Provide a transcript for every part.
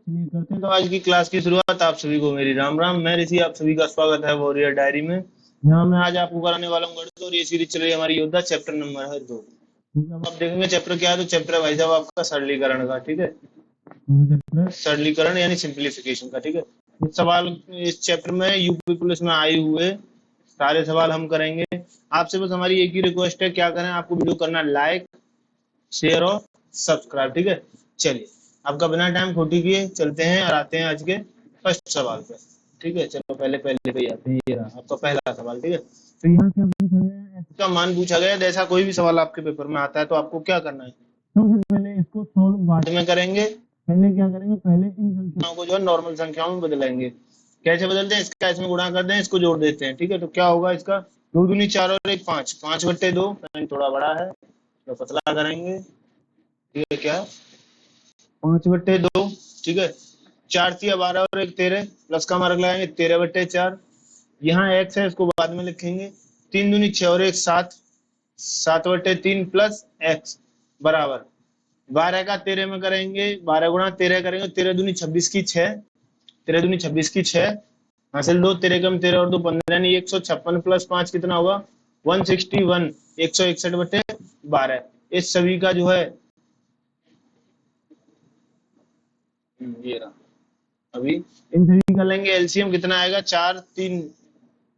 चलिए करते हैं तो आज की क्लास की शुरुआत। आप सभी को मेरी राम राम। मैं ऋषि, आप सभी का स्वागत है वॉरियर डायरी में। यहाँ मैं आज आपको कराने वाला हूँ गणित और ये सीरीज चल रही है हमारी योद्धा, चैप्टर नंबर है 2। ठीक है, अब आप देखेंगे चैप्टर क्या है। तो चैप्टर है भाई साहब आपका सरलीकरण का। ठीक है, चैप्टर सरलीकरण यानी सिंप्लीफिकेशन का। ठीक है, इस सवाल इस चैप्टर में यूपी पुलिस में आए हुए सारे सवाल हम करेंगे। आपसे बस हमारी एक ही रिक्वेस्ट है, क्या करें, आपको वीडियो करना लाइक, शेयर और सब्सक्राइब। ठीक है, चलिए आपका बिना टाइम खोटी किए चलते हैं और आते हैं आज के फर्स्ट सवाल पे। ठीक है, चलो पहले पे ही आते हैं। ये रहा आपका पहला सवाल। ठीक है, तो यहाँ क्या पूछा गया है, x का मान पूछा गया है। जैसा कोई भी सवाल आपके पेपर में आता है तो आपको क्या करना है, सबसे पहले इसको सॉल्व बाद में करेंगे। पहले क्या करेंगे, पहले इन संख्याओं को जो है नॉर्मल संख्याओं में बदलेंगे। कैसे बदलते हैं, इसका इसमें गुणा कर दें, इसको जोड़ देते हैं। ठीक है, तो क्या होगा इसका, 2 दूनी 4 और 1 5, 5/2। थोड़ा बड़ा है तो पतला करेंगे। ठीक है, क्या 5/2। ठीक है, 4 3 12 और 1 13, प्लस का मार्क लगाएंगे 13/4। यहाँ x है, इसको बाद में लिखेंगे। 3 दूनी 6 और 1 7, 7/3 प्लस x बराबर 12 का 13 में करेंगे, 12 गुणा 13 करेंगे, 13 दूनी 26 की 6, 13 दूनी 26 की 6 हासिल 2, 13 कम 13 और 2 15, यानी 156 प्लस 5 कितना होगा, 161, 161/12। इस सभी का जो है ये रहा। अभी इन सभी का लेंगे एलसीएम, कितना आएगा, 4 3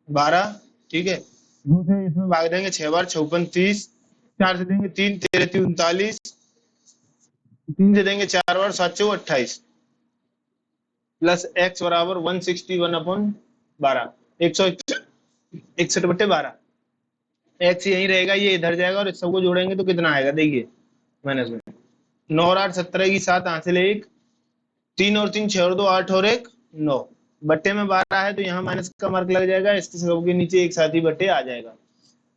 12। ठीक है, 2 से इसमें भाग देंगे 6 बार, 56 30, 4 से देंगे 3, 13 3 39, 3 से देंगे 4 बार, 7 4 28, प्लस x बराबर 161/12, 161/12। x यही रहेगा, ये इधर जाएगा और इस सबको जोड़ेंगे तो कितना आएगा, देखिए माइनस में 9 और 8 17 की 7 हासिल 1, 3 और 3 6 और 2 8 और 1 9, बट्टे में 12 है तो यहाँ माइनस का मार्क लग जाएगा, इसके सबके नीचे एक साथ ही बट्टे आ जाएगा।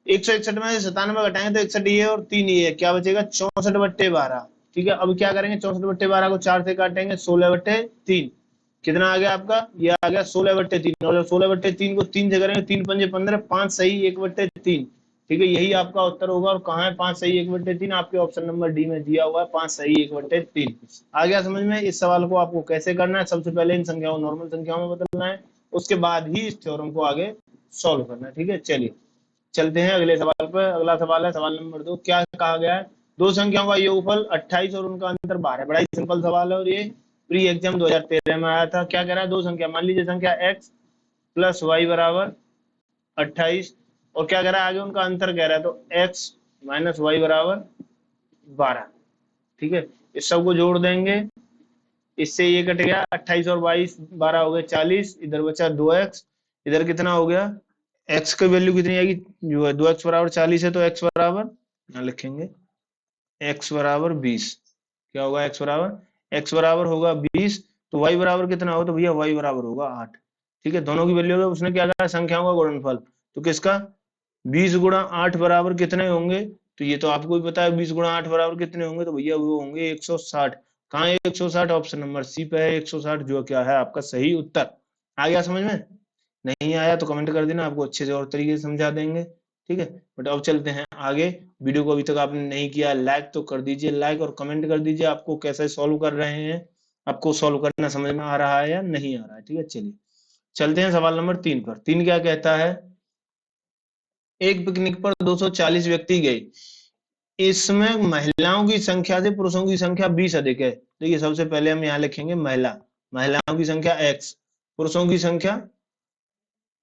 161 में से 97 घटाएंगे तो 61 ये और 3 ये, क्या बचेगा, 64/12। ठीक है, अब क्या करेंगे, 64/12 को 4 से काटेंगे, 16/3 कितना आ गया आपका, ये आ गया 16/3। और 16/3 को 3 से करेंगे, 3 पंजे 15, 5 सही 1/3। ठीक है, यही आपका उत्तर होगा। और कहाँ है 5 सही 1/3, आपके ऑप्शन नंबर डी में दिया हुआ है 5 सही 1/3। आ गया समझ में। इस सवाल को आपको कैसे करना है, सबसे पहले इन संख्याओं नॉर्मल संख्याओं में बदलना है, उसके बाद ही इस थ्योरम को आगे सॉल्व करना है। ठीक है, चलिए चलते हैं अगले सवाल पर। अगला सवाल है सवाल नंबर 2। क्या कहा गया है, दो संख्याओं का योगफल 28 और उनका अंतर 12। बड़ा ही सिंपल सवाल है और ये प्री एग्जाम 2013 में आया था। क्या कह रहा है, दो संख्या, मान लीजिए संख्या x प्लस वाई बराबर 28, और क्या कह रहा है आगे, उनका अंतर कह रहा है, तो x माइनस वाई बराबर 12। ठीक है, इस सबको जोड़ देंगे, इससे ये कट गया, 28 और 22 12 हो गए 40, इधर बचा 2x, इधर कितना हो गया, x की वैल्यू कितनी आएगी, जो है 2x बराबर 40 है तो x बराबर यहाँ लिखेंगे x बराबर 20। क्या होगा, x बराबर होगा 20, तो y बराबर कितना होगा, तो भैया y बराबर होगा 8। ठीक है, दोनों की वैल्यू होगा, उसने क्या कहा, संख्याओं का गुणनफल, तो किसका 20 गुणा 8 बराबर कितने होंगे, तो ये तो आपको भी पता है 20 गुणा 8 बराबर कितने होंगे, तो भैया वो होंगे 160। कहाँ है 160, ऑप्शन नंबर सी पे है 160, जो क्या है आपका सही उत्तर। आ गया समझ में, नहीं आया तो कमेंट कर देना, आपको अच्छे से और तरीके से समझा देंगे। ठीक है, बट अब चलते हैं आगे। वीडियो को अभी तक आपने नहीं किया लाइक तो कर दीजिए, लाइक और कमेंट कर दीजिए आपको कैसे सॉल्व कर रहे हैं, आपको सॉल्व करना समझ में आ रहा है या नहीं आ रहा है। ठीक है, चलिए चलते हैं सवाल नंबर 3 पर। 3 क्या कहता है, एक पिकनिक पर 240 व्यक्ति गए, इसमें महिलाओं की संख्या से पुरुषों की संख्या 20 अधिक है। देखिए सबसे पहले हम यहाँ लिखेंगे महिलाओं की संख्या x, पुरुषों की संख्या,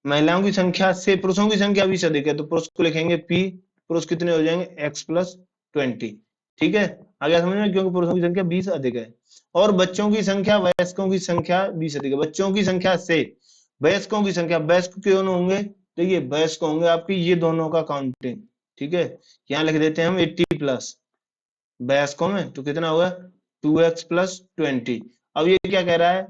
महिलाओं की संख्या से पुरुषों की संख्या 20 अधिक है तो पुरुष को लिखेंगे p, पुरुष कितने हो जाएंगे x प्लस 20। ठीक है, आ गया समझ में, क्योंकि पुरुषों की संख्या 20 अधिक है। और बच्चों की संख्या वयस्कों की संख्या 20 अधिक है, बच्चों की संख्या से वयस्कों की संख्या, वयस्क क्यों होंगे, देखिए वयस्क होंगे आपकी ये दोनों का काउंटिंग। ठीक है, यहाँ लिख देते हैं हम 80 प्लस वयस्कों में, तो कितना होगा 2x प्लस 20। अब ये क्या कह रहा है,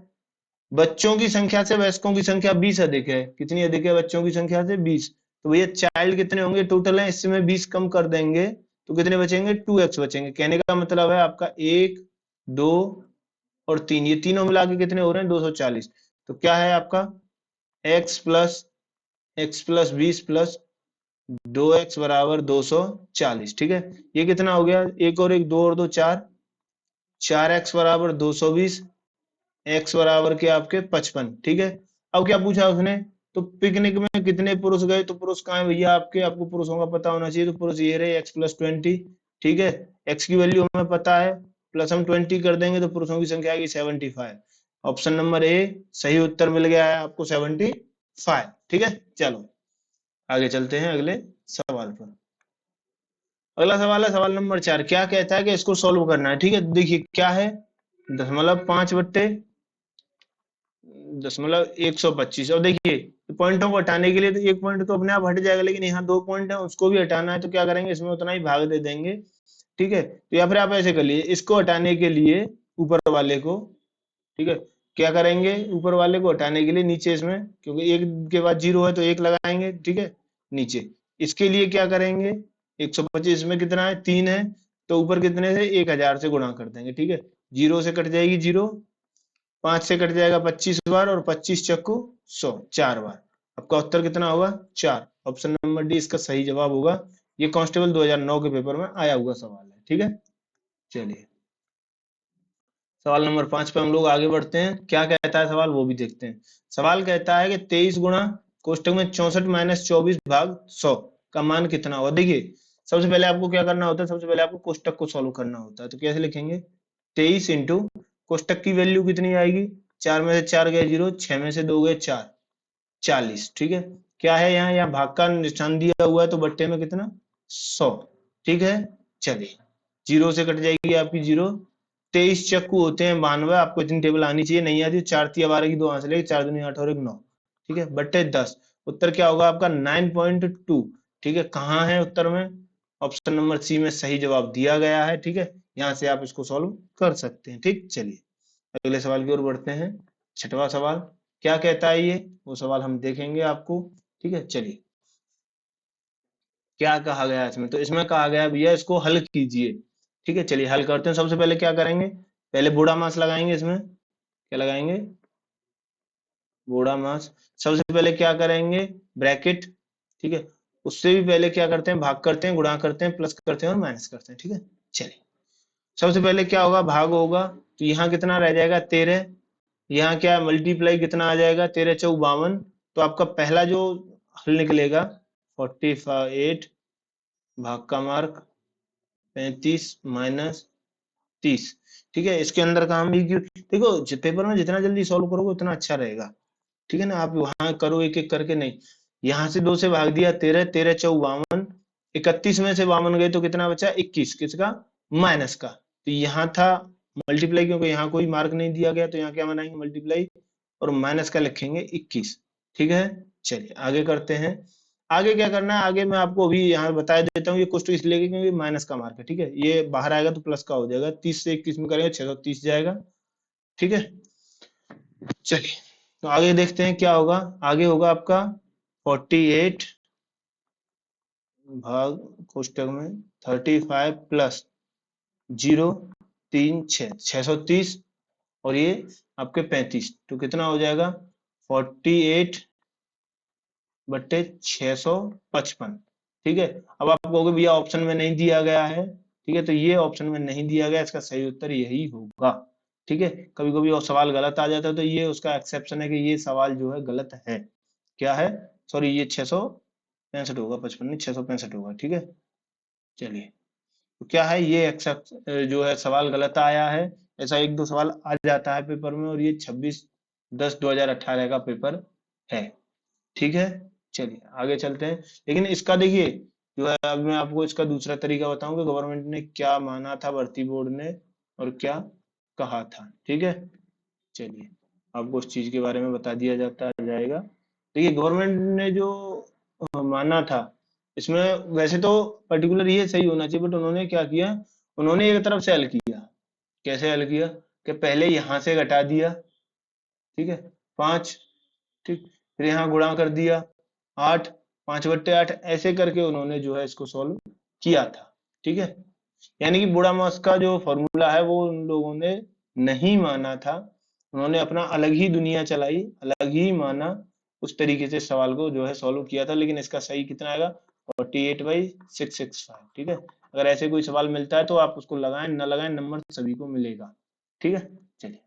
बच्चों की संख्या से वयस्कों की संख्या 20 अधिक है, कितनी अधिक है, बच्चों की संख्या से 20, तो भैया चाइल्ड कितने होंगे टोटल है, इसमें 20 कम कर देंगे तो कितने बचेंगे, 2x बचेंगे। कहने का मतलब है आपका 1 2 और 3, ये तीनों मिला के कितने हो रहे हैं 240। तो क्या है आपका x प्लस 20 प्लस 2x बराबर 240। ठीक है, ये कितना हो गया, एक और एक 2 और 2 4, 4x बराबर 220, x बराबर के आपके 55, ठीक है। अब क्या पूछा उसने, तो पिकनिक में कितने पुरुष गए, तो पुरुष कहाँ है भैया आपके, आपको पुरुषों का पता होना चाहिए, तो पुरुष ये रहे x+20, ठीक है। x की वैल्यू हमें पता है, प्लस हम 20 कर देंगे तो पुरुषों की संख्या आएगी 75। ऑप्शन नंबर ए सही उत्तर मिल गया है आपको 75, ठीक है। चलो आगे चलते हैं अगले सवाल पर। अगला सवाल है सवाल नंबर 4। क्या कहता है कि इसको सॉल्व करना है, ठीक है। देखिए क्या है, 0.5/125। और देखिए पॉइंटों को हटाने के लिए तो एक पॉइंट तो अपने आप हट जाएगा, लेकिन यहाँ 2 पॉइंट है उसको भी हटाना है, तो क्या करेंगे, इसमें उतना ही भाग दे देंगे, ठीक है। तो या फिर आप ऐसे कर लिए, इसको हटाने के लिए ऊपर वाले को, ठीक है, क्या करेंगे, ऊपर वाले को हटाने के लिए नीचे इसमें, क्योंकि एक के बाद 0 है तो 1 लगाएंगे, ठीक है, नीचे। इसके लिए क्या करेंगे, 125 में कितना है, 3 है, तो ऊपर कितने से 1000 से गुणा कर देंगे, ठीक है। 0 से कट जाएगी 0, 5 से कट जाएगा 25 बार, और 25 चक्कू 100, 4 बार। आपका उत्तर कितना होगा, 4। ऑप्शन नंबर डी इसका सही जवाब होगा। ये कांस्टेबल 2009 के पेपर में आया हुआ सवाल है, ठीक है। चलिए सवाल नंबर 5 पे हम लोग आगे बढ़ते हैं। क्या कहता है सवाल वो भी देखते हैं। सवाल कहता है कि 23 गुणा कोष्टक में 64 - 24 भाग 100 का मान कितना होगा। देखिए सबसे पहले आपको क्या करना होता है, सबसे पहले आपको कोष्टक को सॉल्व करना होता है। तो कैसे लिखेंगे, 23 इंटू कोष्टक की वैल्यू कितनी आएगी, 4 में से 4 गए 0, 6 में से 2 गए 4, 40, ठीक है। क्या है यहाँ भाग का निशान दिया हुआ है, तो बट्टे में कितना 100, ठीक है। चलिए 0 से कट जाएगी आपकी 0, 23 चक्कू होते हैं 92, आपको इतनी टेबल आनी चाहिए, नहीं आती 4 तिया 12 की 2 हाथ से लेके 4 दूनी 8 और 1 9, ठीक है, बट्टे 10। उत्तर क्या होगा आपका 9.2, ठीक है। कहाँ है उत्तर में, ऑप्शन नंबर सी में सही जवाब दिया गया है, ठीक है। यहाँ से आप इसको सॉल्व कर सकते हैं, ठीक। चलिए अगले सवाल की ओर बढ़ते हैं। छठवां सवाल क्या कहता है, ये वो सवाल हम देखेंगे आपको, ठीक है। चलिए क्या कहा गया इसमें, तो इसमें कहा गया भैया इसको हल कीजिए, ठीक है। चलिए हल करते हैं। सबसे पहले क्या करेंगे, पहले बूढ़ा मास लगाएंगे, इसमें क्या लगाएंगे, बूढ़ा मास। सबसे पहले क्या करेंगे, ब्रैकेट, ठीक है। उससे भी पहले क्या करते हैं, भाग करते हैं, गुणा करते हैं, प्लस करते हैं और माइनस करते हैं, ठीक है। चलिए सबसे पहले क्या होगा, भाग होगा, तो यहाँ कितना रह जाएगा 13, यहाँ क्या मल्टीप्लाई कितना आ जाएगा 13 चौक 52, तो आपका पहला जो हल निकलेगा 48 भाग का मार्क 35 - 30, ठीक है। इसके अंदर काम भी क्यों, देखो पेपर में जितना जल्दी सॉल्व करोगे उतना अच्छा रहेगा, ठीक है ना। आप वहां करो एक एक करके नहीं, यहाँ से 2 से भाग दिया 13, 13 चौक 52, 31 में से 52 गए तो कितना बचा 21, किसका, माइनस का। तो यहाँ था मल्टीप्लाई, क्योंकि यहाँ कोई मार्क नहीं दिया गया, तो यहाँ क्या बनाएंगे मल्टीप्लाई, और माइनस का लिखेंगे 21, ठीक है। चलिए आगे करते हैं। आगे क्या करना है, आगे मैं आपको अभी यहाँ बता देता हूँ, ये कुछ तो इसलिए क्योंकि माइनस का मार्क है, ठीक है। ये बाहर आएगा तो प्लस का हो जाएगा, 30 से 21 में करेंगे 630 जाएगा, ठीक है। चलिए तो आगे देखते हैं क्या होगा। आगे होगा आपका 48 भाग कोष्टक में 35 प्लस 0 3 6 630, और ये आपके 35, तो कितना हो जाएगा 48 बट्टे 655, ठीक है। अब आप कहोगे भैया ऑप्शन में नहीं दिया गया है, ठीक है, तो ये ऑप्शन में नहीं दिया गया, इसका सही उत्तर यही होगा, ठीक है। कभी कभी और सवाल गलत आ जाता है, तो ये उसका एक्सेप्शन है कि ये सवाल जो है गलत है, क्या है, सॉरी ये 665 होगा, 55 नहीं 665 होगा, ठीक है। चलिए तो क्या है, ये एक्सेप्ट जो है सवाल गलत आया है। ऐसा एक दो सवाल आ जाता है पेपर में, और ये 26/10/2018 का पेपर है, ठीक है। चलिए आगे चलते हैं। लेकिन इसका देखिए जो है, अब मैं आपको इसका दूसरा तरीका बताऊं कि गवर्नमेंट ने क्या माना था, भर्ती बोर्ड ने, और क्या कहा था, ठीक है। चलिए आपको उस चीज के बारे में बता दिया जाता जाएगा। देखिए गवर्नमेंट ने जो माना था, इसमें वैसे तो पर्टिकुलर ये सही होना चाहिए, बट उन्होंने क्या किया, उन्होंने एक तरफ से हल किया। कैसे हल किया, कि पहले यहां से घटा दिया, ठीक है, 5, ठीक, फिर यहाँ गुणा कर दिया 8, 5/8, ऐसे करके उन्होंने जो है इसको सॉल्व किया था, ठीक है। यानी कि बूढ़ा मास का जो फॉर्मूला है वो उन लोगों ने नहीं माना था, उन्होंने अपना अलग ही दुनिया चलाई, अलग ही माना, उस तरीके से सवाल को जो है सॉल्व किया था। लेकिन इसका सही कितना आएगा 48/665, ठीक है। अगर ऐसे कोई सवाल मिलता है तो आप उसको लगाएं, न लगाएं, नंबर सभी को मिलेगा, ठीक है। चलिए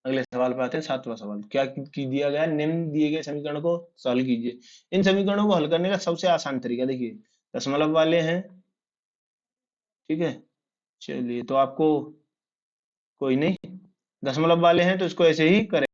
अगले सवाल पे आते हैं, 7वां सवाल। क्या दिया गया, निम्न दिए गए समीकरण को सॉल्व कीजिए। इन समीकरणों को हल करने का सबसे आसान तरीका देखिए, दशमलव वाले हैं, ठीक है। चलिए तो आपको कोई नहीं, दशमलव वाले हैं तो इसको ऐसे ही करें।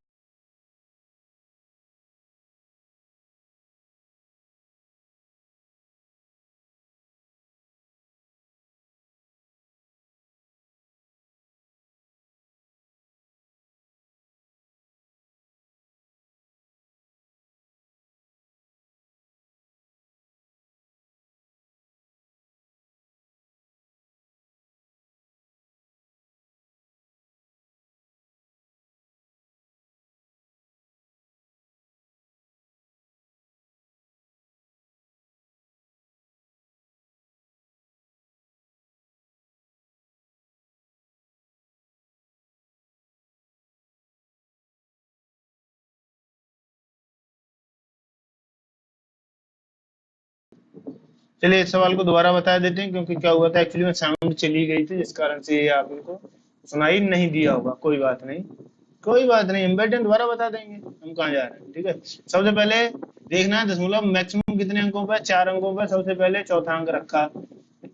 चलिए इस सवाल को दोबारा बता देते हैं, क्योंकि क्या हुआ था एक्चुअली में साउंड चली गई थी, जिस कारण से ये आपको सुनाई नहीं दिया होगा। कोई बात नहीं, कोई बात नहीं, इम्पोर्टेंट दोबारा बता देंगे, हम कहाँ जा रहे हैं, ठीक है। सबसे पहले देखना है दशमलव मैक्सिमम कितने अंकों पे, 4 अंकों पे। सबसे पहले चौथा अंक रखा,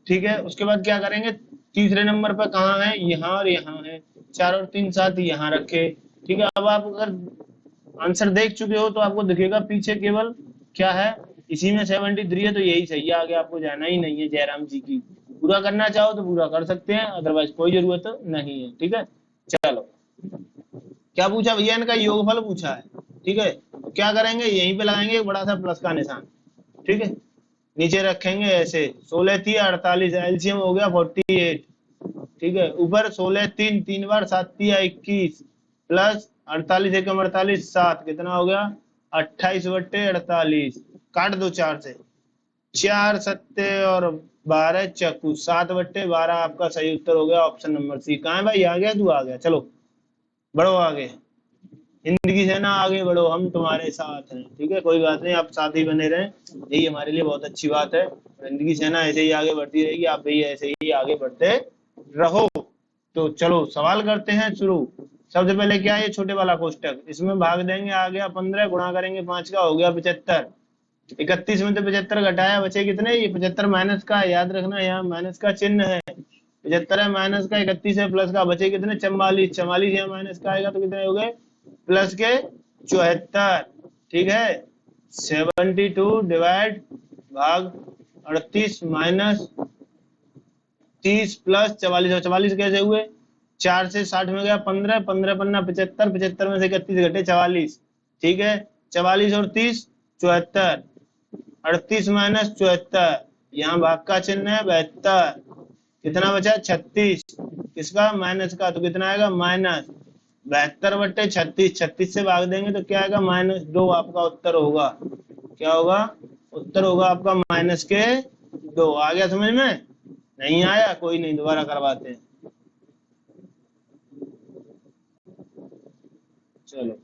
ठीक है। उसके बाद क्या करेंगे, तीसरे नंबर पर कहाँ है, यहाँ और यहाँ है, 4 और 3 साथ यहाँ रखे, ठीक है। अब आप अगर आंसर देख चुके हो तो आपको दिखेगा पीछे केवल क्या है, इसी में 73 है, तो यही सही है, आगे आपको जाना ही नहीं है। जयराम जी की पूरा करना चाहो तो पूरा कर सकते हैं, अदरवाइज कोई जरूरत नहीं है, ठीक है। चलो, क्या पूछा भैया, इनका योगफल पूछा है, ठीक है। तो क्या करेंगे, यहीं पे लगाएंगे एक बड़ा सा प्लस का निशान, ठीक है। नीचे रखेंगे ऐसे, 16 3 48, एलसीएम हो गया 48, ठीक है। ऊपर 16 3, 3 बार 7 तिया 21, प्लस 48 एकम 48, 7 कितना हो गया, 28/48। काट दो 4 से, 4 सत्ते और 12 चक्कू, 7/12 आपका सही उत्तर हो गया, ऑप्शन नंबर सी। कहाँ है भाई, आ गया, तू आ गया, चलो बढ़ो आगे, जिंदगी से ना आगे बढ़ो, हम तुम्हारे साथ हैं, ठीक है। कोई बात नहीं, आप साथ ही बने रहें, यही हमारे लिए बहुत अच्छी बात है। जिंदगी से ना ऐसे ही आगे बढ़ती रहेगी, आप भी ऐसे ही आगे बढ़ते रहो। तो चलो सवाल करते हैं शुरू। सबसे पहले क्या है, ये छोटे वाला कोष्टक, इसमें भाग देंगे, आ गया 15, गुणा करेंगे 5 का, हो गया 75। 31 में से 75 घटाया, बचे कितने, ये 75 माइनस का है, याद रखना यहाँ माइनस का चिन्ह है। 75 है माइनस का, 31 है प्लस का, बचे कितने, 44। 44 यहाँ माइनस का आएगा तो कितने हो गए, प्लस के 74, ठीक है। 72 डिवाइड भाग 38 माइनस 30 प्लस 44, और 44 कैसे हुए, 4 से 60 में गया 15, 15 पन्ना 75, 75 में से 31 घटे 44, ठीक है। 44 और 30 74, 38 माइनस 74, यहाँ भाग का चिन्ह है 72, कितना बचा 36, किसका, माइनस का, तो कितना आएगा माइनस 72/36, 36 से भाग देंगे तो क्या आएगा, -2, आपका उत्तर होगा, क्या होगा, उत्तर होगा आपका -2। आ गया समझ में, नहीं आया कोई नहीं, दोबारा करवाते हैं। चलो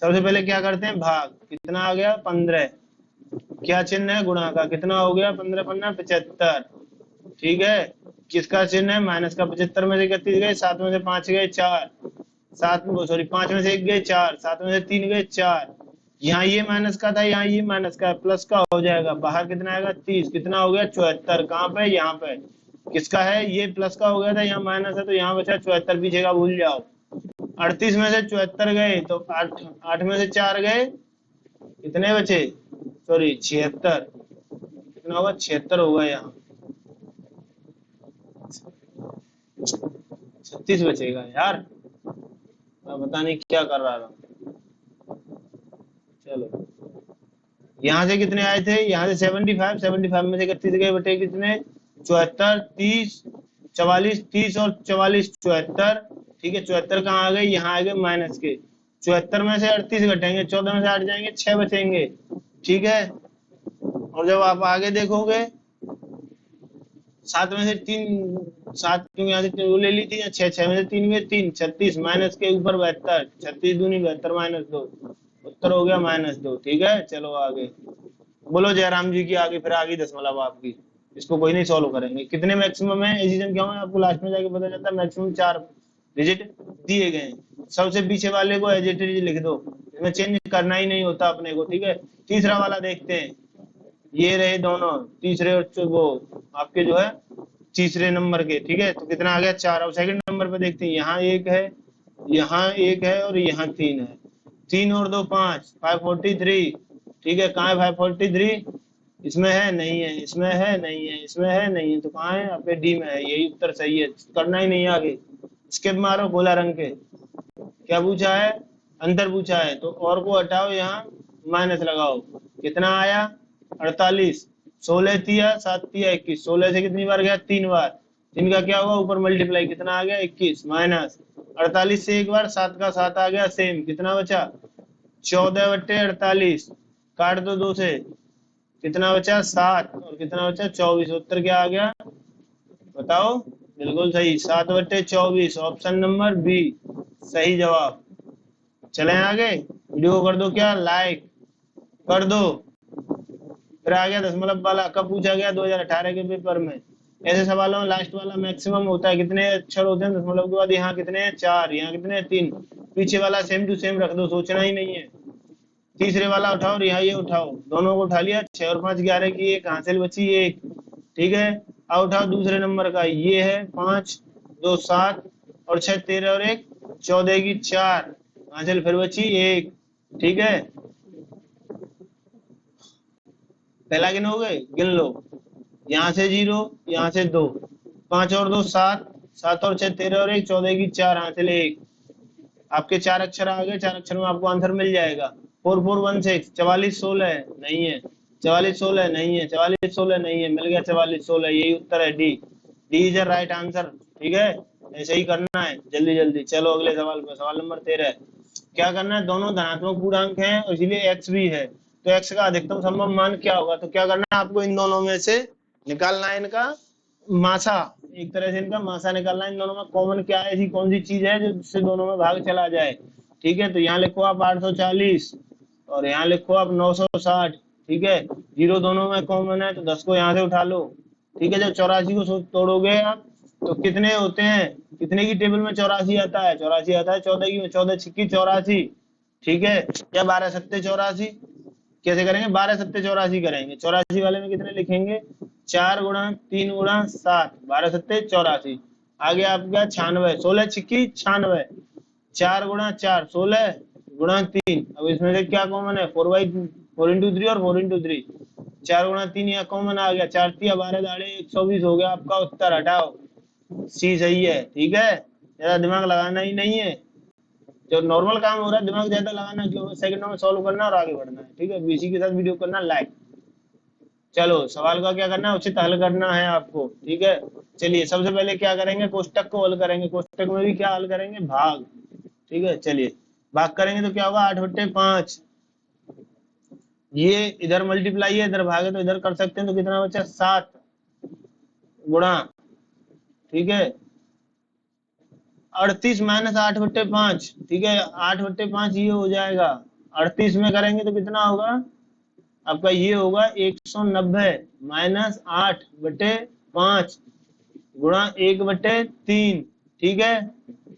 सबसे पहले क्या करते हैं, भाग, कितना आ गया 15, क्या चिन्ह है, गुणा का, कितना हो गया 15 पन्ना 75, ठीक है। किसका चिन्ह है, माइनस का, 75 में से 31 गए, 7 में से 5 गए 4, 7 में सॉरी 5 में से 1 गए 4, 7 में से 3 गए 4, यहाँ ये माइनस का था, यहाँ ये माइनस का, प्लस का हो जाएगा, बाहर कितना आएगा 30, कितना हो गया 74, कहाँ पे, यहाँ पे, किसका है, ये प्लस का हो गया था, यहाँ माइनस है तो यहाँ बचा 74, पीछे का भूल जाओ। 38 में से 74 गए तो 8 में से 4 गए, कितने बचे, सॉरी 76, कितना होगा 76 होगा, यहाँ 36 बचेगा यार, मैं पता नहीं क्या कर रहा था। चलो यहाँ से कितने आए थे, यहाँ से 75, 75 में से 31 गए, बटे कितने 74, 30, 44, 30 और 44 74, ठीक है। 74 कहाँ आ गए, यहाँ आ गए माइनस के, 74 में से 38 घटेंगे, 14 में से 8 जाएंगे 6 बचेंगे, ठीक है। और जब आप आगे देखोगे 7 में से 3, 7 क्योंकि यहाँ से वो ले ली थी, 6, 6 में से 3 गए 3, 36 माइनस के ऊपर 72, 36 दूनी 72 -2, उत्तर हो गया -2, ठीक है। चलो आगे बोलो जयराम जी की, आगे फिर आगे दशमलव आपकी। इसको कोई नहीं सॉल्व करेंगे। कितने मैक्सिमम है एडिशन क्या है आपको लास्ट में जाके पता चलता है। मैक्सिमम 4 डिजिट दिए गए हैं। सबसे पीछे वाले को एज इट इज लिख दो, इसमें चेंज करना ही नहीं होता अपने को, ठीक है। तीसरा वाला देखते हैं, ये रहे दोनों तीसरे और वो आपके जो है तीसरे नंबर के, ठीक है। तो कितना आ गया 4। अब सेकंड नंबर पे देखते हैं, यहाँ एक है, यहाँ एक है और यहाँ 3 है। 3 और 2 5, 543, ठीक है। कहाँ है 543? इसमें है नहीं है, इसमें है नहीं है, इसमें है नहीं है, तो कहाँ है आपके डी में है। यही उत्तर सही है, करना ही नहीं है आगे। स्किप मारो, गोला रंग के। क्या पूछा है? अंतर पूछा है, तो और को हटाओ, यहाँ माइनस लगाओ। कितना आया 48। 16 तिया 7 तिया 21, 16 से कितनी बार गया 3 बार। 3 का क्या होगा ऊपर मल्टीप्लाई, कितना आ गया 21 माइनस 48 से एक बार 7 का 7 आ गया सेम, कितना बचा 14/48। काट दो 2 से, कितना बचा 7 और कितना बचा 24। उत्तर क्या आ गया बताओ? बिल्कुल सही 7/24, ऑप्शन नंबर बी सही जवाब। चलें आगे, वीडियो को कर दो क्या लाइक, कर दो। फिर आ गया दशमलव वाला, कब पूछा गया 2018 के पेपर में। ऐसे सवालों में लास्ट वाला मैक्सिमम होता है, कितने अक्षर होते हैं दशमलव के बाद, यहाँ कितने हैं 4, यहाँ कितने हैं 3। पीछे वाला सेम टू सेम रख दो, सोचना ही नहीं है। तीसरे वाला उठाओ और यहाँ ये उठाओ, दोनों को उठा लिया। 6 और 5 11 की एक हासिल बची एक, ठीक है। अब उठाओ दूसरे नंबर का, ये है 5 2 7 और 6 13 और 1 14 की 4 हासिल फिर बची एक, ठीक है। पहला गिनोगे गिन लो, यहाँ से 0 यहाँ से 2, 5 और 2 7, 7 और 6 13 और 1 14 की 4 हासिल एक। आपके 4 अक्षर आ गए, 4 अक्षर में आपको आंसर मिल जाएगा। 4416 44 16 नहीं है, 44 16 नहीं है, 44 16 नहीं है, मिल गया 44 16, यही उत्तर है D. D is right answer, ठीक है। ऐसे ही करना है जल्दी जल्दी। चलो अगले सवाल पे, सवाल नंबर 13। क्या करना है, दोनों धनात्मक पूर्णांक हैं और इसीलिए एक्स भी है, तो एक्स का अधिकतम संभव मान क्या होगा। तो क्या करना है आपको, इन दोनों में से निकालना है इनका मासा, एक तरह से इनका मासा निकालना है। इन दोनों में कॉमन क्या है, ऐसी कौन सी चीज है जो जिससे दोनों में भाग चला जाए, ठीक है। तो यहाँ लिखो आप 840 और यहाँ लिखो आप 960, ठीक है। 0 दोनों में कॉमन है तो 10 को यहाँ से उठा लो, ठीक है। जब 84 को तोड़ोगे आप तो कितने होते हैं, कितने की टेबल में 84 आता है, 84 आता है 14 की, 14 छिक्की 84, ठीक है। या 12 सत्ते 84, कैसे करेंगे 12 सत्ते 84 करेंगे। 84 वाले में कितने लिखेंगे 4 गुणा 3 गुणा 7, 12 सत्ते 84। आगे आपका 96, 16 छिक्की 96, 4 गुणा 4 16 गुणा 3। अब इसमें से क्या कॉमन है 4 इंटू 3 और 4 इंटू 3, 4 गुणा 3 यहाँ कॉमन आ गया, 4 3 12 दाड़े 120 हो गया आपका उत्तर। हटाओ, सी सही है, ठीक है। ज्यादा दिमाग लगाना ही नहीं है, जो नॉर्मल काम हो रहा है दिमाग ज्यादा लगाना क्यों, सेकंडों में सॉल्व करना और आगे बढ़ना है, ठीक है। बीसी के साथ वीडियो करना लाइक। चलो सवाल का क्या करना है, उचित हल करना है आपको, ठीक है। चलिए सबसे पहले क्या करेंगे, कोष्टक को हल करेंगे। कोष्टक में भी क्या हल करेंगे, भाग, ठीक है। चलिए भाग करेंगे तो क्या होगा 8/5, ये इधर मल्टीप्लाई है इधर भागे तो इधर कर सकते हैं, तो कितना बचा 7 गुणा, ठीक है 38 माइनस 8/5, ठीक है। 8/5 ये हो जाएगा, 38 में करेंगे तो कितना होगा आपका, ये होगा 190 माइनस 8/5 गुणा 1/3, ठीक है।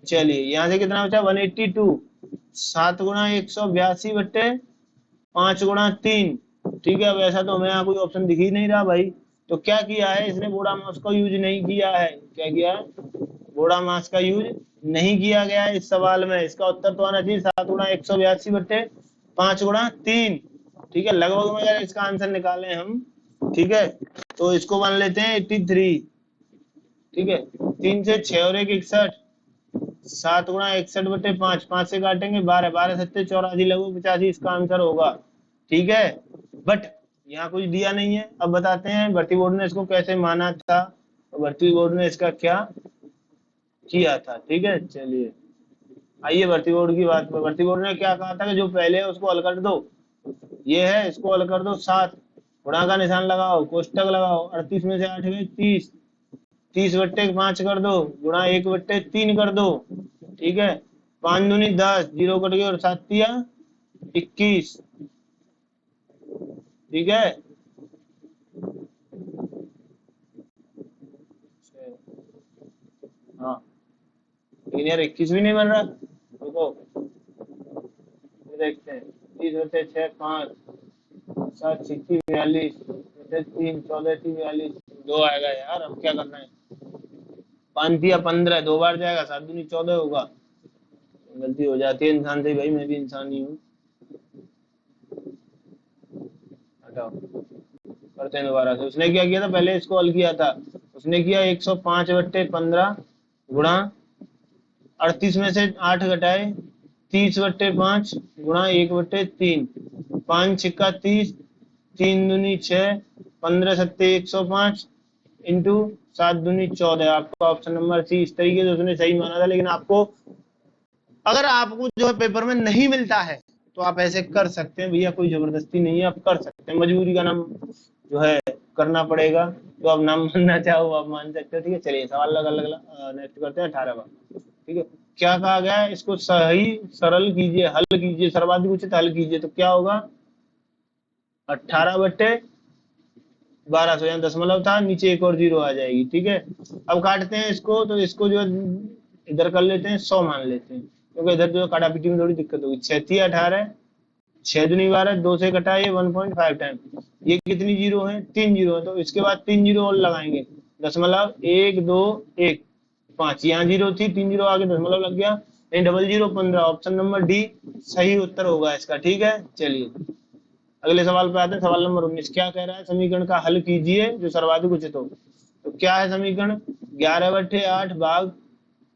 चलिए यहाँ से कितना बचा 182, 7 गुणा 182/5 गुणा 3, ठीक है। अब ऐसा तो हमें यहाँ कोई ऑप्शन दिख ही नहीं रहा भाई, तो क्या किया है इसने, बोड़ा मास का यूज नहीं किया है। क्या किया है, बोड़ा मास का यूज नहीं किया गया है इस सवाल में। इसका उत्तर तो आना चाहिए 7 गुणा 182/5 गुणा 3, ठीक है। लगभग में अगर इसका आंसर निकालें हम, ठीक है, तो इसको मान लेते हैं 83, ठीक है। 3 से 6 और 1 61, 7 गुणा 61/5, 5 से काटेंगे 12, 12 सत्ते 84, लगभग 85 इसका आंसर होगा, ठीक है। बट यहाँ कुछ दिया नहीं है। अब बताते हैं भर्ती बोर्ड ने इसको कैसे माना था, तो भर्ती बोर्ड ने इसका क्या किया था, ठीक है। चलिए आइए भर्ती बोर्ड की बात पर। भर्ती बोर्ड ने क्या कहा था कि जो पहले है उसको हल कर दो, ये है इसको हल कर दो 7, गुणा का निशान लगाओ, कोष्टक लगाओ, 38 में से 8 गए 30, 30/5 कर दो, गुणा 1/3 कर दो, ठीक है। 5 दूनी 10, 0 कट गए और 7 तिया 21, ठीक है। लेकिन यार 21 भी नहीं बन रहा। देखो देखते हैं, 30 बटे 6 5 7 छिक्की 42 बटे 3 14 3 42 2 आएगा यार। अब क्या करना है, 5 या 15 2 बार जाएगा, 7 दूनी 14 होगा। गलती हो जाती है इंसान से भाई, मैं भी इंसान ही हूँ। हटाओ, करते हैं दोबारा से। उसने क्या किया था, पहले इसको हल किया था, उसने किया 105 बट्टे 15 गुणा 38 में से 8 घटाए 30 बट्टे 5 गुणा 1 बट्टे 3, 5 छिक्का 30, 3 दूनी 6, 15 सत्ते 105 इंटू 7 दूनी 14। आपका ऑप्शन नंबर सी। इस तरीके से उसने सही माना था, लेकिन आपको अगर आपको जो है पेपर में नहीं मिलता है तो आप ऐसे कर सकते हैं भैया, कोई जबरदस्ती नहीं है, आप कर सकते हैं, मजबूरी का नाम जो है करना पड़ेगा। तो आप नाम मानना चाहो आप मान सकते हो। ठीक है, चलिए सवाल अलग अलग नेक्स्ट करते हैं। 18वां, ठीक है, क्या कहा गया है, इसको सही सरल कीजिए, हल कीजिए, सर्वाधिक उचित हल कीजिए। तो क्या होगा, 18 बट्टे 1200, यहाँ दशमलव था, नीचे एक और जीरो आ जाएगी। ठीक है, अब काटते हैं इसको, तो इसको जो इधर कर लेते हैं 100 मान लेते हैं, क्योंकि इधर जो काटा पीटी में थोड़ी दिक्कत होगी। 6 18, 6 दूनी 12, 2 से कटा ये 1.5 टाइम। ये कितनी जीरो है, 3 जीरो है, तो इसके बाद 3 जीरो और लगाएंगे, दशमलव 1 2 1 5, यहाँ जीरो थी, 3 जीरो आगे दशमलव लग गया, double zero 15। Option number D सही उत्तर होगा इसका। ठीक है, चलिए अगले सवाल पे आते हैं। सवाल नंबर 19 क्या कह रहा है, समीकरण का हल कीजिए जो सर्वाधिक उचित हो। तो क्या है समीकरण, 11 बट्टे 8 भाग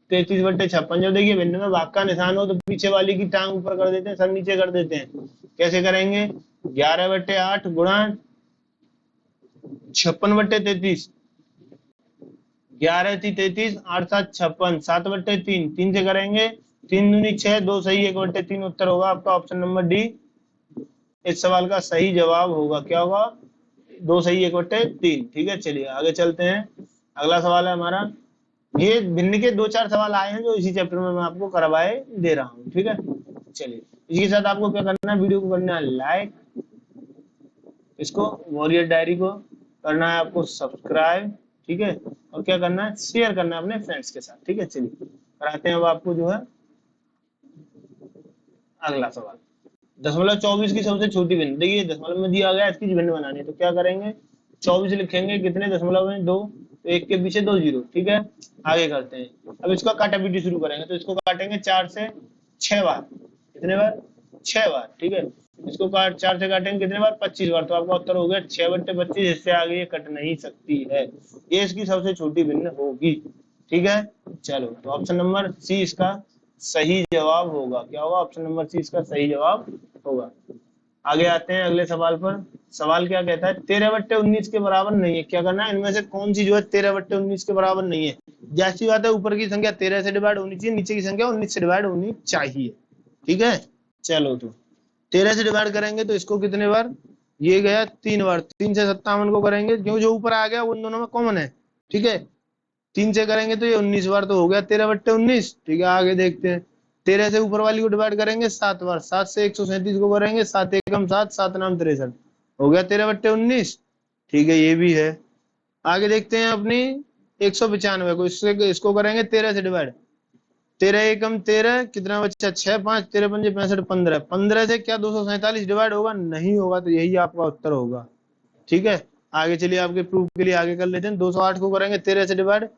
33 बट्टे 56। जब देखिए भिन्न में भाग का निशान हो तो पीछे वाली की टांग ऊपर कर देते हैं, सर नीचे कर देते हैं। कैसे करेंगे, 11 बट्टे 8 गुणा 56 बट्टे 33, 11 थी 33, 8 7 56, 7 बट्टे 3, 3 से करेंगे, 3 दूनी 6, 2 सही 1 बट्टे 3। उत्तर होगा आपका ऑप्शन नंबर डी, इस सवाल का सही जवाब होगा। क्या होगा, 2 सही 1 बट्टे 3। ठीक है, चलिए आगे चलते हैं। अगला सवाल है हमारा, ये भिन्न के 2-4 सवाल आए हैं जो इसी चैप्टर में मैं आपको करवाए दे रहा हूँ। ठीक है, चलिए इसके साथ आपको क्या करना है, वीडियो को करना है लाइक, इसको वॉरियर डायरी को करना है आपको सब्सक्राइब। ठीक है, और क्या करना है, शेयर करना है अपने फ्रेंड्स के साथ। ठीक है, चलिए कराते हैं अब आपको जो है अगला सवाल। 0.24 की सबसे छोटी भिन्न, देखिए दशमलव में दिया गया, इसकी भिन्न बनानी है। तो क्या करेंगे, 24 लिखेंगे, कितने दशमलव में 2, तो एक के पीछे 2 जीरो। ठीक है, आगे करते हैं। अब इसका काटा पीटी शुरू करेंगे, तो इसको काटेंगे 4 से 6 बार। कितने बार, 6 बार। ठीक है, इसको 4 से काटेंगे कितने बार, 25 बार। तो आपका उत्तर हो गया 6 बट्टे 25। इससे आगे ये कट नहीं सकती है, ये इसकी सबसे छोटी भिन्न होगी। ठीक है, चलो तो ऑप्शन नंबर सी इसका सही जवाब होगा। क्या होगा, ऑप्शन नंबर सी इसका सही जवाब होगा। आगे आते हैं अगले सवाल पर। सवाल क्या कहता है, 13 बट्टे 19 के बराबर नहीं है। क्या करना है, इनमें से कौन सी जो है 13 बट्टे 19 के बराबर नहीं है। जैसी बात है, ऊपर की संख्या 13 से डिवाइड होनी चाहिए, नीचे की संख्या 19 से डिवाइड होनी चाहिए। ठीक है, चलो तो 13 से डिवाइड करेंगे तो इसको कितने बार, ये गया 3 बार, 3 से 57 को करेंगे, क्यों जो ऊपर आ गया वो इन दोनों में कॉमन है। ठीक है, 3 से करेंगे तो ये 19 बार, तो हो गया 13 बट्टे 19। ठीक है, आगे देखते हैं। 13 से ऊपर वाली को डिवाइड करेंगे 7 बार, 7 से 137 को करेंगे, 7 एकम 7, 7 नाम 63, हो गया 13 बट्टे 19। ठीक है, ये भी है। आगे देखते हैं अपनी 195 को, इसको करेंगे 13 से डिवाइड, 13 एकम 13, कितना बच्चा 6 5, 13 पंजे 65, 15, 15 से क्या 247 डिवाइड होगा, नहीं होगा, तो यही आपका उत्तर होगा। ठीक है, आगे चलिए आपके प्रूफ के लिए आगे कर लेते हैं। 208 को करेंगे 13 से डिवाइड,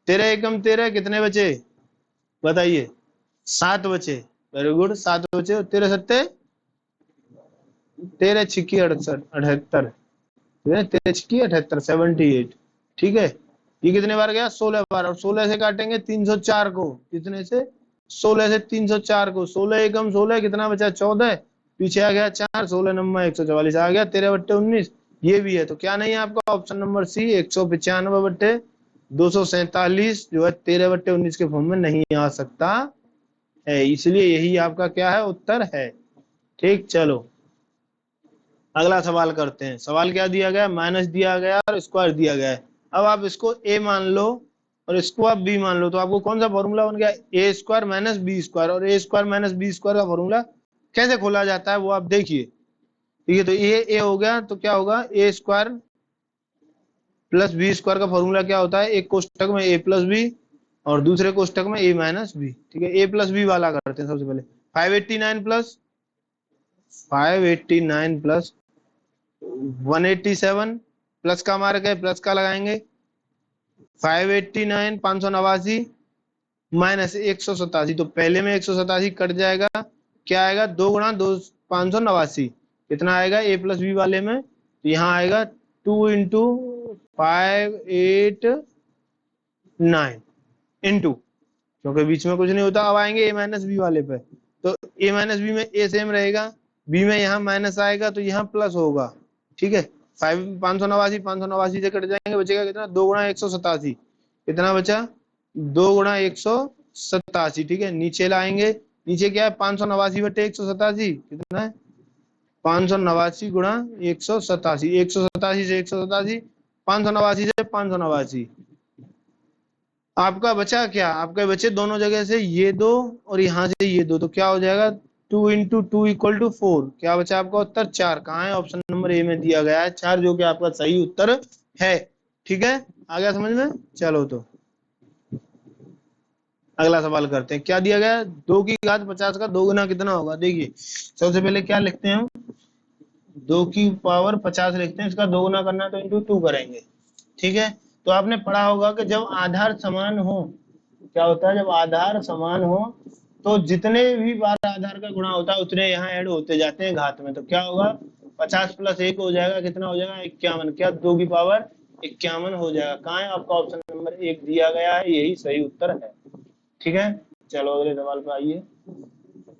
13 एकम 13, कितने बचे बताइए, 7 बचे। वेरी गुड, 7 बचे। 13 सत्ते 13 छिक्की 78, 13 छिक्की 78, 78। ठीक है, ये कितने बार गया, 16 बार। और 16 से काटेंगे 304 को, कितने से, 16 से 304 को, 16 एकम 16, कितना बचा 14, पीछे आ गया 4, 16 नंबर 144 आ गया 13 बट्टे 19। ये भी है, तो क्या नहीं है आपका ऑप्शन नंबर सी, 195 बट्टे 247 जो है 13 बट्टे 19 के फॉर्म में नहीं आ सकता है, इसलिए यही आपका क्या है, उत्तर है। ठीक, चलो अगला सवाल करते हैं। सवाल क्या दिया गया, माइनस दिया गया और स्क्वायर दिया गया है। अब आप इसको ए मान लो और इसको आप बी मान लो, तो आपको कौन सा फॉर्मूला बन गया, ए स्क्वायर माइनस बी स्क्वायर। और ए स्क्वायर माइनस बी स्क्वायर का फॉर्मूला कैसे खोला जाता है वो आप देखिए। ठीक है, तो ये ए हो गया, तो क्या होगा, ए स्क्वायर प्लस बी स्क्वायर का फॉर्मूला क्या होता है, एक कोष्टक में ए प्लस बी और दूसरे कोष्टक में a माइनस बी। ठीक है, a प्लस बी वाला करते हैं सबसे पहले। 589 प्लस 187 प्लस का मार्क है, प्लस का लगाएंगे। 589 589 माइनस 187, तो पहले में 187 कट जाएगा, क्या आएगा 2 गुणा 2 589 कितना आएगा a प्लस बी वाले में, तो यहाँ आएगा 2 इंटू 589 इंटू, क्योंकि बीच में कुछ नहीं होता। अब आएंगे a माइनस बी वाले पे, तो a माइनस बी में a सेम रहेगा, b में यहाँ माइनस आएगा तो यहाँ प्लस होगा। ठीक है, 589 से कट जाएंगे, बचेगा कितना 2 गुणा 187, कितना बचा 2 गुणा 187। ठीक है, नीचे लाएंगे, नीचे क्या है 589 बटे 187 कितना है 589 गुणा 187, 187 से 187, 589 से 589, आपका बचा क्या, आपके बचे दोनों जगह से ये दो और यहाँ से ये दो, तो क्या हो जाएगा 2 इंटू 2 इक्वल टू 4, क्या बचा आपका उत्तर 4। कहाँ है, ऑप्शन नंबर ए में दिया गया है 4, जो कि आपका सही उत्तर है। ठीक है, आ गया समझ में। चलो तो अगला सवाल करते हैं, क्या दिया गया है 2 की घात 50 का 2 गुना कितना होगा। देखिए सबसे पहले क्या लिखते हैं हम, 2 की पावर 50 लिखते हैं, इसका 2 गुना करना है तो इंटू 2 करेंगे। ठीक है, तो आपने पढ़ा होगा कि जब आधार समान हो, क्या होता है जब आधार समान हो तो जितने भी बार आधार का गुणा होता है उतने यहाँ ऐड होते जाते हैं घात में, तो क्या होगा 50 प्लस 1 हो जाएगा, कितना हो जाएगा 51, क्या 2 की पावर 51 हो जाएगा। कहाँ है, आपका ऑप्शन नंबर 1 दिया गया है, यही सही उत्तर है। ठीक है, चलो अगले सवाल पे आइए।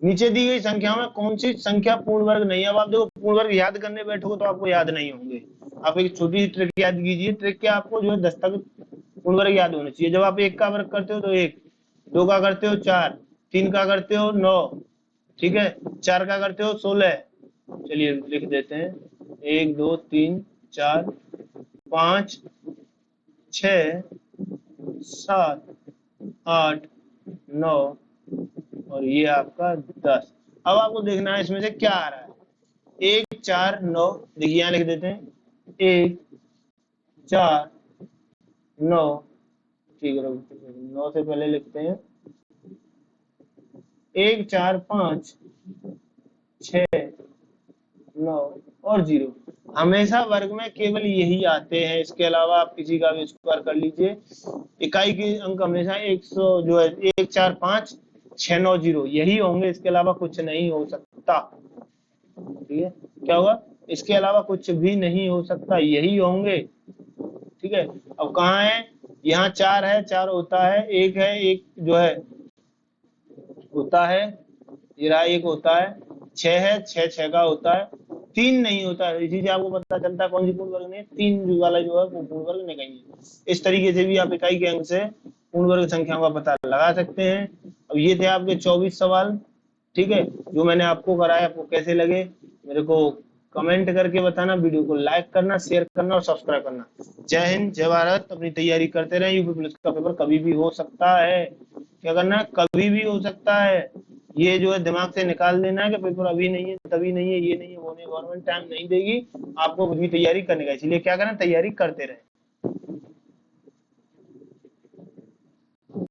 नीचे दी गई संख्या में कौन सी संख्या पूर्ण वर्ग नहीं है। अब आप देखो पूर्ण वर्ग याद करने बैठोगे तो आपको याद नहीं होंगे, आप एक छोटी सी ट्रिक याद कीजिए। ट्रिक क्या, आपको जो है 10 तक पूर्ण वर्ग याद होने चाहिए। जब आप 1 का वर्ग करते हो तो 1, 2 का करते हो 4, 3 का करते हो 9, ठीक है, 4 का करते हो 16। चलिए लिख देते हैं 1 2 3 4 5 6 7 8 9 और ये आपका 10। अब आपको देखना है इसमें से क्या आ रहा है। 1 4 9, देखिए यहाँ लिख देते हैं 1 4 9, ठीक है 9 से पहले लिखते हैं 1 4 5 6 9 और 0। हमेशा वर्ग में केवल यही आते हैं, इसके अलावा आप किसी का भी स्क्वायर कर लीजिए। इकाई के अंक हमेशा 100 जो है 1 4 5 6 9 0 यही होंगे, इसके अलावा कुछ नहीं हो सकता। ठीक है, क्या होगा, इसके अलावा कुछ भी नहीं हो सकता, यही होंगे। ठीक है, अब कहाँ है, यहाँ 4 है 4 होता है, 1 है 1 जो है होता है, ये रहा 1 होता है, 6 है 6 6 का होता है, 3 नहीं होता है। इसी से आपको पता चलता है कौन सी पूर्ण वर्ग नहीं है, 3 वाला जो है वो पूर्ण वर्ग नहीं है। इस तरीके से भी आप इकाई के अंक से पूर्ण वर्ग संख्याओं का पता लगा सकते हैं। अब ये थे आपके 24 सवाल। ठीक है, जो मैंने आपको कराया आपको कैसे लगे मेरे को कमेंट करके बताना, वीडियो को लाइक करना, शेयर करना और सब्सक्राइब करना। जय हिंद जय भारत, अपनी तैयारी करते रहे, यूपी पुलिस का पेपर कभी भी हो सकता है। क्या करना है, कभी भी हो सकता है, ये जो है दिमाग से निकाल देना है कि पेपर अभी नहीं है तभी नहीं है, ये नहीं है वो नहीं, गवर्नमेंट टाइम नहीं देगी, आपको खुद की तैयारी करने का, इसलिए क्या करना, तैयारी करते रहे।